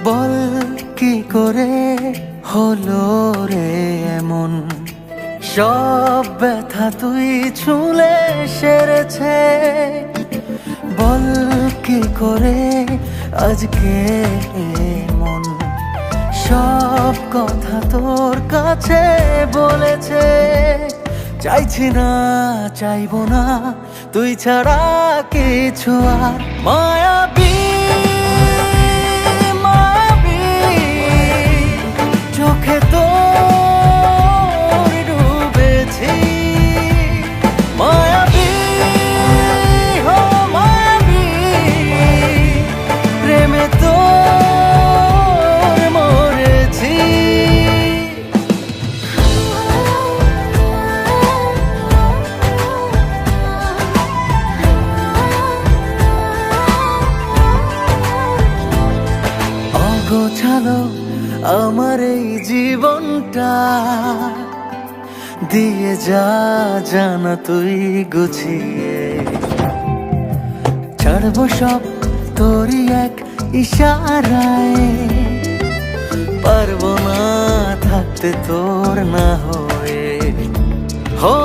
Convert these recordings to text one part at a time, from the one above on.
বল কি করে হলো রে এমন, সব ব্যথা তুই ছুঁলে সেরেছে। বল কি করে আজকে মন সব কথা তোর কাছে বলেছে। চাইছি না, চাইবো না, তুই ছাড়া কিছু আর। মায়াবী মায়াবী চোখে তোর ডুবেছি। মায়াবী হো মায়াবী প্রেমে তোর মরেছি। গোছালো আমার এই জীবনটা, দিয়ে যা জানা তুই গুছিয়ে। ছাড়বো সব তোরই এক ইশারায়, পারবো না থাকতে তোর না হয়ে। হো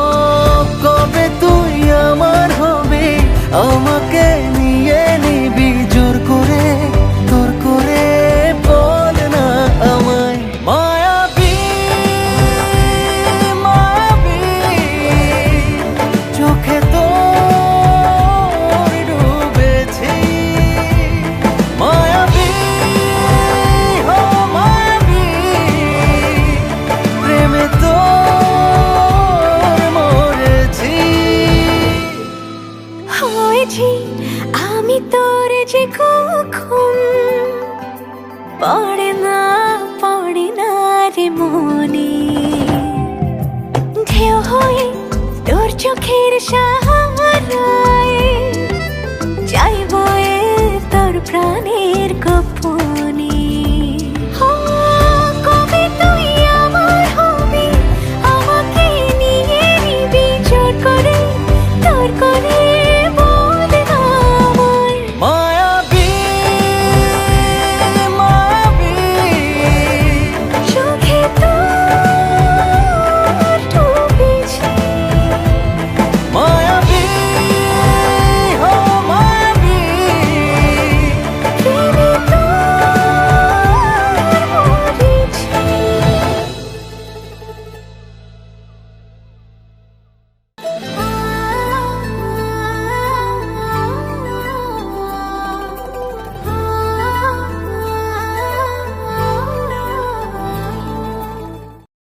কবে তুই আমার হবে, আমাকে নিয়ে নিবি জোর করে, তোর করে বল না আমায়। মায়াবী মায়াবী চোখে তোর ডুবেছি। মায়াবী হো মায়াবী প্রেমে তোর মরেছি। হয়েছি আমি তোর যে কখন পড়ে না রে মনে। ঢেউ হয়ে তোর চোখের সাহারায় যাইব তোর প্রাণে